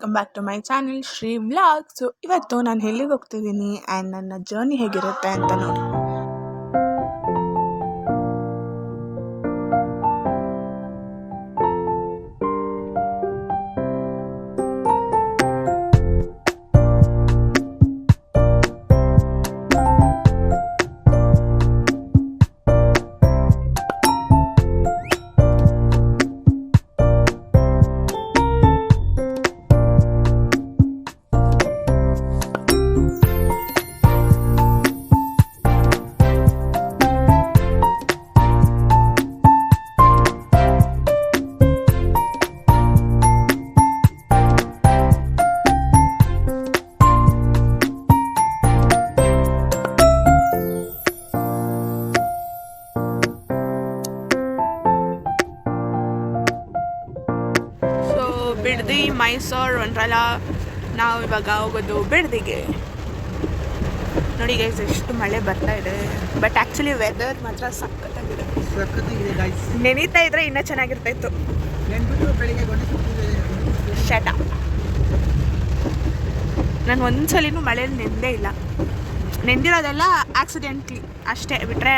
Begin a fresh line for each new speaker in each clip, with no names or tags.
Welcome back to my channel Shri vlog. So ಇವತ್ತು ನಾನು ಎಲ್ಲಿಗೆ ಹೋಗ್ತಿದ್ದೀನಿ ಆ್ಯಂಡ್ ನನ್ನ ಜರ್ನಿ ಹೇಗಿರುತ್ತೆ ಅಂತ ನೋಡಿ. ಬಿಡದಿ, ಮೈಸೂರು, ವಂಡ್ರಲಾ. ನಾವು ಇವಾಗ ಹೋಗೋದು ಬಿಡದಿಗೆ. ನೋಡಿ ಗೈಸ್, ಎಷ್ಟು ಮಳೆ ಬರ್ತಾ ಇದೆ. ಬಟ್ ಆ್ಯಕ್ಚುಲಿ ವೆದರ್ ಮಾತ್ರ ಸಖತ್ತಾಗಿದೆ. ನೆನೀತಾ ಇದ್ರೆ ಇನ್ನೂ ಚೆನ್ನಾಗಿರ್ತಾ ಇತ್ತು. ಶಟ, ನಾನು ಒಂದ್ಸಲಿನೂ ಮಳೆಯಲ್ಲಿ ನೆಂದೇ ಇಲ್ಲ. ನೆಂದಿರೋದೆಲ್ಲ ಆಕ್ಸಿಡೆಂಟ್ಲಿ ಅಷ್ಟೇ ಬಿಟ್ಟರೆ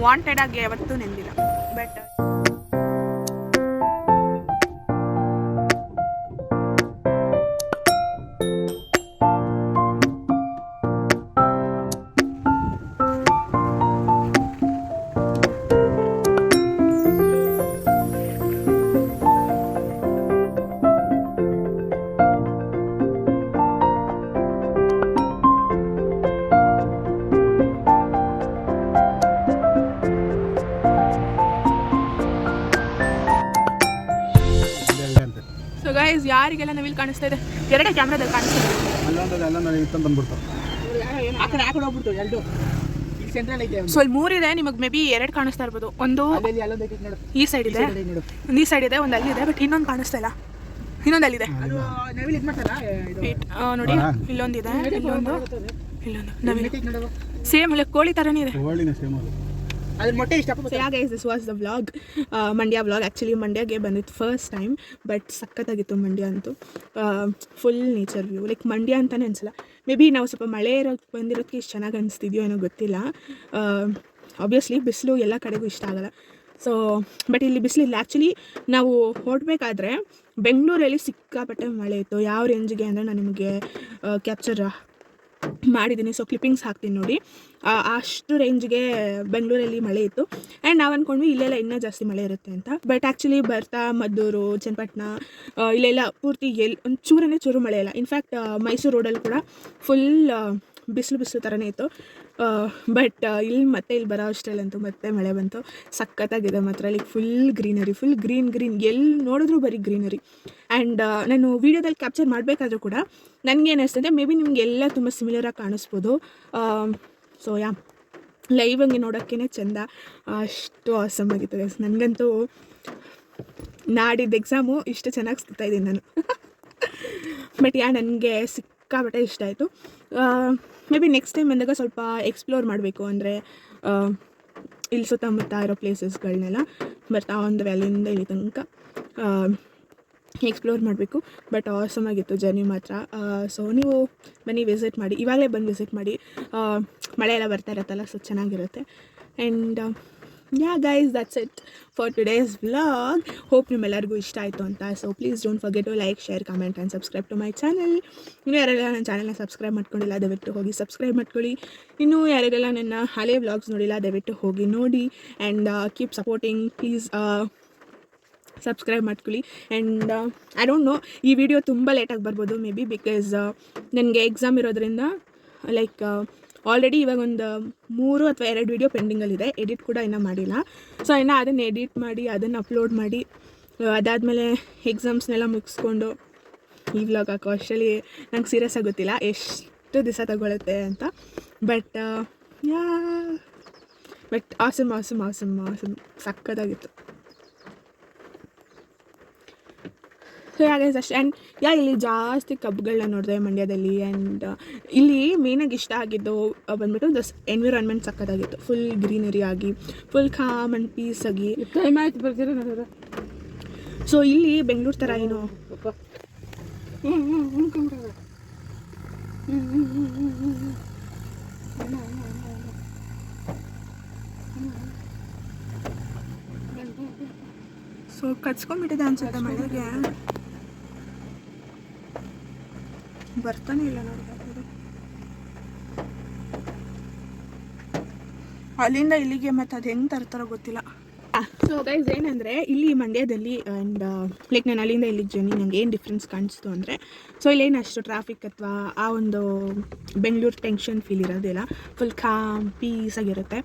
ವಾಂಟೆಡ್ ಆಗಿ ಯಾವತ್ತೂ ನೆಂದಿಲ್ಲ. ಬಟ್ ಗೈಸ್, ಯಾರಿಗೆಲ್ಲ ನಾವಿಲ್ಲಿ ಕಾಣಿಸ್ತಾ ಇದೆ, ಎರಡೇ ಕ್ಯಾಮ್ರಾದಲ್ಲಿ ಕಾಣಿಸ್ತಾ ಇದೆ. ಸೊ ಇಲ್ಲಿ ಮೂರಿದೆ, ನಿಮಗೆ ಮೇ ಬಿ ಎರಡು ಕಾಣಿಸ್ತಾ ಇರ್ಬೋದು. ಒಂದು ಈ ಸೈಡ್ ಇದೆ, ಒಂದು ಈ ಸೈಡ್ ಇದೆ, ಒಂದು ಅಲ್ಲಿದೆ. ಬಟ್ ಇನ್ನೊಂದು ಕಾಣಿಸ್ತಾ ಇಲ್ಲ. ಇನ್ನೊಂದು ಅಲ್ಲಿದೆ ನೋಡಿ. ಇಲ್ಲೊಂದಿದೆ, ಇಲ್ಲೊಂದು ಸೇಮ್ ಅಲ್ಲ, ಕೋಳಿ ಥರನೇ ಇದೆ. This was the vlog, Mandya vlog. Actually ಮಂಡ್ಯಗೆ ಬಂದಿತ್ತು ಫಸ್ಟ್ ಟೈಮ್. ಬಟ್ ಸಖತ್ತಾಗಿತ್ತು ಮಂಡ್ಯ ಅಂತೂ. Full nature view. Like Mandya ಅಂತಲೇ ಅನಿಸಲ್ಲ. ಮೇ ಬಿ ನಾವು ಸ್ವಲ್ಪ ಮಳೆ ಬಂದಿರೋದಕ್ಕೆ ಇಷ್ಟು ಚೆನ್ನಾಗಿ ಅನಿಸ್ತಿದ್ಯೋ ಏನೋ ಗೊತ್ತಿಲ್ಲ. ಆಬ್ವಿಯಸ್ಲಿ ಬಿಸಿಲು ಎಲ್ಲ ಕಡೆಗೂ ಇಷ್ಟ ಆಗಲ್ಲ. ಸೊ ಬಟ್ ಇಲ್ಲಿ ಬಿಸಿಲಿಲ್ಲ. ಆ್ಯಕ್ಚುಲಿ ನಾವು ಹೊರಡಬೇಕಾದ್ರೆ ಬೆಂಗಳೂರಲ್ಲಿ ಸಿಕ್ಕಾಪಟ್ಟೆ ಮಳೆ ಇತ್ತು. ಯಾವ ರೇಂಜಿಗೆ ಅಂದರೆ ನಾನು ನಿಮಗೆ ಕ್ಯಾಪ್ಚರ್ ಮಾಡಿದ್ದೀನಿ. ಸೊ ಕ್ಲಿಪ್ಪಿಂಗ್ಸ್ ಹಾಕ್ತೀನಿ ನೋಡಿ. ಅಷ್ಟು ರೇಂಜ್ಗೆ ಬೆಂಗಳೂರಲ್ಲಿ ಮಳೆ ಇತ್ತು. ಆ್ಯಂಡ್ ನಾವು ಅಂದ್ಕೊಂಡ್ವಿ ಇಲ್ಲೆಲ್ಲ ಇನ್ನೂ ಜಾಸ್ತಿ ಮಳೆ ಇರುತ್ತೆ ಅಂತ. ಬಟ್ ಆ್ಯಕ್ಚುಲಿ ಬರ್ತಾ ಮದ್ದೂರು, ಚನ್ನಪಟ್ಟಣ ಇಲ್ಲೆಲ್ಲ ಪೂರ್ತಿ ಒಂಚೂರೇ ಚೂರು ಮಳೆ ಇಲ್ಲ. ಇನ್ಫ್ಯಾಕ್ಟ್ ಮೈಸೂರು ರೋಡಲ್ಲಿ ಕೂಡ ಫುಲ್ ಬಿಸಿಲು ಥರನೇ ಇತ್ತು. ಬಟ್ ಇಲ್ಲಿ ಬರೋ ಅಷ್ಟರಲ್ಲಂತೂ ಮತ್ತೆ ಮಳೆ ಬಂತು. ಸಖತ್ತಾಗಿದೆ ಮಾತ್ರ. Like full greenery, full green ಎಲ್ಲಿ ನೋಡಿದ್ರೂ ಬರೀ ಗ್ರೀನರಿ. ಆ್ಯಂಡ್ ನಾನು ವೀಡಿಯೋದಲ್ಲಿ ಕ್ಯಾಪ್ಚರ್ ಮಾಡಬೇಕಾದ್ರೂ ಕೂಡ ನನಗೆ ಏನಿಸ್ತದೆ, ಮೇ ಬಿ ನಿಮಗೆಲ್ಲ ತುಂಬ ಸಿಮಿಲರಾಗಿ ಕಾಣಿಸ್ಬೋದು. ಸೊ ಲೈವ್ ಹಂಗೆ ನೋಡೋಕ್ಕೇ ಚೆಂದ. ಅಷ್ಟು ಆಸಮ್ ಆಗಿತ್ತು ಗೈಸ್. ನನಗಂತೂ ನಾಡಿದ್ದು ಎಕ್ಸಾಮು ಇಷ್ಟು ಚೆನ್ನಾಗಿ ಸಿಗ್ತಾ ಇದ್ದೀನಿ ನಾನು. ಬಟ್ ನನಗೆ ಸಿಕ್ಕಾಬಟ್ಟೆ ಇಷ್ಟ ಆಯಿತು. ಮೇ ಬಿ ನೆಕ್ಸ್ಟ್ ಟೈಮ್ ಬಂದಾಗ ಸ್ವಲ್ಪ ಎಕ್ಸ್ಪ್ಲೋರ್ ಮಾಡಬೇಕು. ಅಂದರೆ ಇಲ್ಲಿ ಸುತ್ತಮುತ್ತ ಇರೋ ಪ್ಲೇಸಸ್ಗಳನ್ನೆಲ್ಲ ಬರ್ತಾ ಒಂದು ವ್ಯಾಲಿಯಿಂದ ಇಲ್ಲಿ ತನಕ ಎಕ್ಸ್ಪ್ಲೋರ್ ಮಾಡಬೇಕು. ಬಟ್ ಆಸಮ್ ಆಗಿತ್ತು ಜರ್ನಿ ಮಾತ್ರ. ಸೊ ನೀವು ಬನ್ನಿ, ವಿಸಿಟ್ ಮಾಡಿ. ಇವಾಗಲೇ ಬಂದು ವಿಸಿಟ್ ಮಾಡಿ. ಮಳೆ ಎಲ್ಲ ಬರ್ತಾ ಇರತ್ತಲ್ಲ, ಸೊ ಚೆನ್ನಾಗಿರುತ್ತೆ. And guys, that's it for today's vlog. Hope ನಿಮ್ಮೆಲ್ಲರಿಗೂ ಇಷ್ಟ ಆಯಿತು ಅಂತ. So please don't forget to like, share, comment and subscribe to my channel. ಇನ್ನೂ ಯಾರೆಲ್ಲ ನನ್ನ ಚಾನಲ್ನ ಸಬ್ಸ್ಕ್ರೈಬ್ ಮಾಡ್ಕೊಂಡಿಲ್ಲ ದಯವಿಟ್ಟು ಹೋಗಿ ಸಬ್ಸ್ಕ್ರೈಬ್ ಮಾಡ್ಕೊಳ್ಳಿ. ಇನ್ನೂ ಯಾರೆಲ್ಲ ನನ್ನ ಹಳೆ ವ್ಲಾಗ್ಸ್ ನೋಡಿಲ್ಲ ದಯವಿಟ್ಟು ಹೋಗಿ ನೋಡಿ. And keep supporting please. Subscribe ಮಾಡ್ಕೊಳ್ಳಿ. ಆ್ಯಂಡ್ ಐ ಡೋಂಟ್ ನೋ, ಈ ವಿಡಿಯೋ ತುಂಬ ಲೇಟಾಗಿ ಬರ್ಬೋದು ಮೇ ಬಿ, ಬಿಕಾಸ್ ನನಗೆ ಎಕ್ಸಾಮ್ ಇರೋದ್ರಿಂದ ಲೈಕ್ ಆಲ್ರೆಡಿ ಇವಾಗ ಒಂದು 3 ಅಥವಾ 2 ವೀಡಿಯೋ ಪೆಂಡಿಂಗಲ್ಲಿದೆ. ಎಡಿಟ್ ಕೂಡ ಇನ್ನೂ ಮಾಡಿಲ್ಲ. ಸೊ ಇನ್ನು ಅದನ್ನು ಎಡಿಟ್ ಮಾಡಿ ಅದನ್ನು ಅಪ್ಲೋಡ್ ಮಾಡಿ ಅದಾದಮೇಲೆ ಎಕ್ಸಾಮ್ಸ್ನೆಲ್ಲ ಮುಗಿಸ್ಕೊಂಡು ಈ ವ್ಲಾಗ್ ಹಾಕೋ ಅಷ್ಟರಲ್ಲಿ ನಂಗೆ ಸೀರಿಯಸ್ ಆಗುತ್ತಿಲ್ಲ ಎಷ್ಟು ದಿವಸ ತಗೊಳುತ್ತೆ ಅಂತ. ಬಟ್ ಆಸಮ್ ಸಕ್ಕತ್ತಾಗಿತ್ತು. ಸೊ ಗೈಸ್ ಅಷ್ಟೇ. ಆ್ಯಂಡ್ ಇಲ್ಲಿ ಜಾಸ್ತಿ ಕಬ್ಬುಗಳನ್ನ ನೋಡಿದೆ ಮಂಡ್ಯದಲ್ಲಿ. ಆ್ಯಂಡ್ ಇಲ್ಲಿ ಮೇನಾಗಿ ಇಷ್ಟ ಆಗಿದ್ದು ಬಂದ್ಬಿಟ್ಟು ದಸ್ ಎನ್ವಿರಾನ್ಮೆಂಟ್ ಸಕ್ಕತ್ತಾಗಿತ್ತು. ಫುಲ್ ಗ್ರೀನರಿ ಆಗಿ, ಫುಲ್ ಕಾಮ್ ಆ್ಯಂಡ್ ಪೀಸ್ ಆಗಿ. ಸೊ ಇಲ್ಲಿ ಬೆಂಗಳೂರು ಥರ ಏನು ಸೊ ಕಚ್ಕೊಂಡ್ಬಿಟ್ಟಿದೆ ಅನ್ಸುತ್ತೆ ಮಳೆಗೆ, ಬರ್ತಾನೆ ಇಲ್ಲ ನೋಡಿ. ಅಲ್ಲಿಂದ ಇಲ್ಲಿಗೆ ಮತ್ತೆ ಅದು ಹೆಂಗೆ ತರ್ತಾರೋ ಗೊತ್ತಿಲ್ಲ. ಸೊ ಗೈಸ್ ಏನಂದರೆ ಇಲ್ಲಿ ಮಂಡ್ಯದಲ್ಲಿ ಆ್ಯಂಡ್ ಲೈಕ್ ನಾನು ಅಲ್ಲಿಂದ ಇಲ್ಲಿಗೆ ಜರ್ನಿ ನನಗೆ ಏನು ಡಿಫ್ರೆನ್ಸ್ ಕಾಣಿಸ್ತು ಅಂದರೆ, ಸೊ ಇಲ್ಲೇನು ಅಷ್ಟು ಟ್ರಾಫಿಕ್ ಅಥವಾ ಆ ಒಂದು ಬೆಂಗಳೂರು ಟೆನ್ಷನ್ ಫೀಲ್ ಇರೋದಿಲ್ಲ. ಫುಲ್ ಕಾಮ್ ಪೀಸಾಗಿರುತ್ತೆ.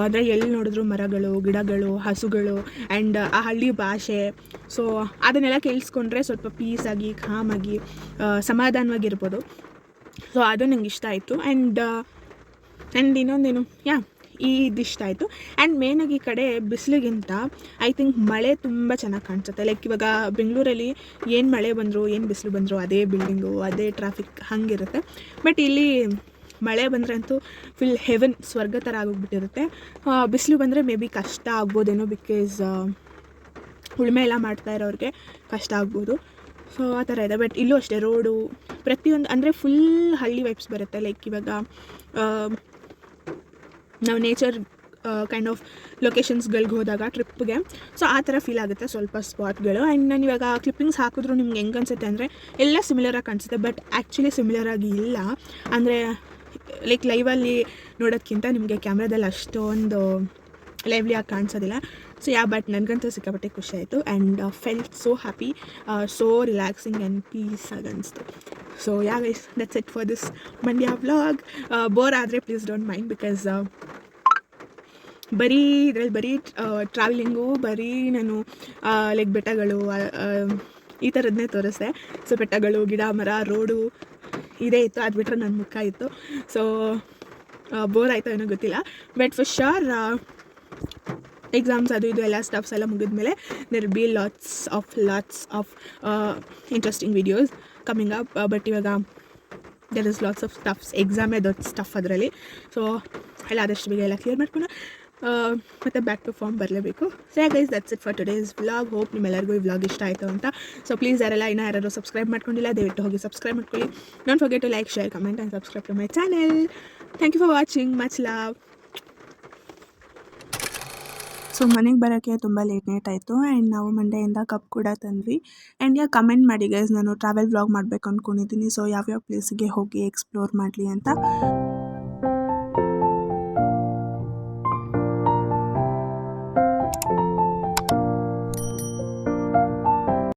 ಅಂದರೆ ಎಲ್ಲಿ ನೋಡಿದ್ರು ಮರಗಳು, ಗಿಡಗಳು, ಹಸುಗಳು ಆ್ಯಂಡ್ ಆ ಹಳ್ಳಿ ಭಾಷೆ. ಸೊ ಅದನ್ನೆಲ್ಲ ಕೇಳಿಸ್ಕೊಂಡ್ರೆ ಸ್ವಲ್ಪ ಪೀಸಾಗಿ ಕಾಮಾಗಿ ಸಮಾಧಾನವಾಗಿರ್ಬೋದು. ಸೊ ಅದು ನಂಗೆ ಇಷ್ಟ ಆಯಿತು. ಆ್ಯಂಡ್ ಇನ್ನೊಂದೇನು ಇದಿಷ್ಟ ಆಯಿತು. ಆ್ಯಂಡ್ ಮೇನಾಗಿ ಈ ಕಡೆ ಬಿಸಿಲಿಗಿಂತ ಐ ಥಿಂಕ್ ಮಳೆ ತುಂಬ ಚೆನ್ನಾಗಿ ಕಾಣಿಸುತ್ತೆ. ಲೈಕ್ ಇವಾಗ ಬೆಂಗಳೂರಲ್ಲಿ ಏನು ಮಳೆ ಬಂದರು ಏನು ಬಿಸಿಲು ಬಂದರು ಅದೇ ಬಿಲ್ಡಿಂಗು ಅದೇ ಟ್ರಾಫಿಕ್ ಹಾಗಿರುತ್ತೆ. ಬಟ್ ಇಲ್ಲಿ ಮಳೆ ಬಂದರೆ ಅಂತೂ ಫುಲ್ ಹೆವನ್, ಸ್ವರ್ಗ ಥರ ಆಗೋಗ್ಬಿಟ್ಟಿರುತ್ತೆ. ಬಿಸಿಲು ಬಂದರೆ ಮೇ ಬಿ ಕಷ್ಟ ಆಗ್ಬೋದೇನೋ, ಬಿಕಾಸ್ ಉಳುಮೆ ಎಲ್ಲ ಮಾಡ್ತಾ ಇರೋರಿಗೆ ಕಷ್ಟ ಆಗ್ಬೋದು. ಸೊ ಆ ಥರ ಇದೆ. ಬಟ್ ಇಲ್ಲೂ ಅಷ್ಟೇ ರೋಡು ಪ್ರತಿಯೊಂದು ಅಂದರೆ ಫುಲ್ ಹಳ್ಳಿ ವೈಬ್ಸ್ ಬರುತ್ತೆ. ಲೈಕ್ ಇವಾಗ ನಾವು ನೇಚರ್ ಕೈಂಡ್ ಆಫ್ ಲೊಕೇಶನ್ಸ್ಗಳಿಗೆ ಹೋದಾಗ ಟ್ರಿಪ್ಗೆ, ಸೊ ಆ ಥರ ಫೀಲ್ ಆಗುತ್ತೆ ಸ್ವಲ್ಪ ಸ್ಪಾಟ್ಗಳು. ಆ್ಯಂಡ್ ನಾನು ಇವಾಗ ಕ್ಲಿಪ್ಪಿಂಗ್ಸ್ ಹಾಕಿದ್ರು ನಿಮ್ಗೆ ಹೆಂಗೆ ಅನಿಸುತ್ತೆ ಅಂದರೆ ಎಲ್ಲ ಸಿಮಿಲರಾಗಿ ಕಾಣಿಸುತ್ತೆ, ಬಟ್ ಆ್ಯಕ್ಚುಲಿ ಸಿಮಿಲರಾಗಿ ಇಲ್ಲ. ಅಂದರೆ ಲೈಕ್ ಲೈವಲ್ಲಿ ನೋಡೋದಕ್ಕಿಂತ ನಿಮಗೆ ಕ್ಯಾಮ್ರಾದಲ್ಲಿ ಅಷ್ಟೊಂದು ಲೈವ್ಲಿಯಾಗಿ ಕಾಣಿಸೋದಿಲ್ಲ. ಸೊ ಬಟ್ ನನಗಂತೂ ಸಿಕ್ಕಾಪಟ್ಟೆ ಖುಷಿ ಆಯಿತು. And felt so happy, so relaxing and peace ಆಗಿ ಅನಿಸ್ತು. So guys that's it for this Mandya vlog. Bore ಆದರೆ ಪ್ಲೀಸ್ ಡೋಂಟ್ ಮೈಂಡ್, ಬಿಕಾಸ್ ಬರೀ ಇದರಲ್ಲಿ ಬರೀ ಟ್ರಾವೆಲಿಂಗು, ಬರೀ ನಾನು ಲೈಕ್ ಬೆಟ್ಟಗಳು ಈ ಥರದನ್ನೇ ತೋರಿಸ್ದೆ. ಸೊ ಬೆಟ್ಟಗಳು, ಗಿಡ ಮರ, ರೋಡು ಇದೇ ಇತ್ತು. ಅದು ಬಿಟ್ಟರೆ ನನ್ನ ಮುಖ ಇತ್ತು. ಸೊ ಬೋರ್ ಆಯಿತು ಏನೋ ಗೊತ್ತಿಲ್ಲ. ಬಟ್ ಫಾರ್ ಶ್ಯೂರ್ ಎಕ್ಸಾಮ್ಸ್ ಅದು ಇದು ಎಲ್ಲ ಸ್ಟಫ್ಸ್ ಎಲ್ಲ ಮುಗಿದ್ಮೇಲೆ there will be lots of interesting videos coming up. But ಇವಾಗ there is lots of stuffs, ಎಕ್ಸಾಮೇ ದೊಡ್ಡ ಸ್ಟಫ್ ಅದರಲ್ಲಿ. ಸೊ ಎಲ್ಲ ಆದಷ್ಟು ಬೇಗ ಎಲ್ಲ ಕ್ಲಿಯರ್ ಮಾಡ್ಕೊಂಡು ಮತ್ತು ಬ್ಯಾಕ್ ಟು ಫಾರ್ಮ್ ಬರಲೇಬೇಕು. So guys that's it for today's vlog. Hope ನಿಮ್ಮೆಲ್ಲರಿಗೂ ಈ ವ್ಲಾಗ್ ಇಷ್ಟ ಆಯಿತು ಅಂತ. ಸೊ ಪ್ಲೀಸ್ ಯಾರು ಸಬ್ಸ್ಕ್ರೈಬ್ ಮಾಡ್ಕೊಂಡಿಲ್ಲ ದಯವಿಟ್ಟು ಹೋಗಿ ಸಬ್ಸ್ಕ್ರೈಬ್ ಮಾಡ್ಕೊಳ್ಳಿ. Don't forget to like, share, comment and subscribe to my channel. Thank you for watching. Much love. So ಮನೆಗೆ ಬರೋಕ್ಕೆ ತುಂಬ ಲೇಟ್ ಆಯಿತು. ಆ್ಯಂಡ್ ನಾವು ಮಂಡ್ಯದಿಂದ ಕಪ್ ಕೂಡ ತಂದ್ವಿ. ಆ್ಯಂಡ್ ಕಮೆಂಟ್ ಮಾಡಿ ಗೈಸ್, ನಾನು ಟ್ರಾವೆಲ್ ವ್ಲಾಗ್ ಮಾಡಬೇಕು ಅಂದ್ಕೊಂಡಿದ್ದೀನಿ. ಸೊ ಯಾವ್ಯಾವ ಪ್ಲೇಸಿಗೆ ಹೋಗಿ ಎಕ್ಸ್ಪ್ಲೋರ್ ಮಾಡಲಿ ಅಂತ.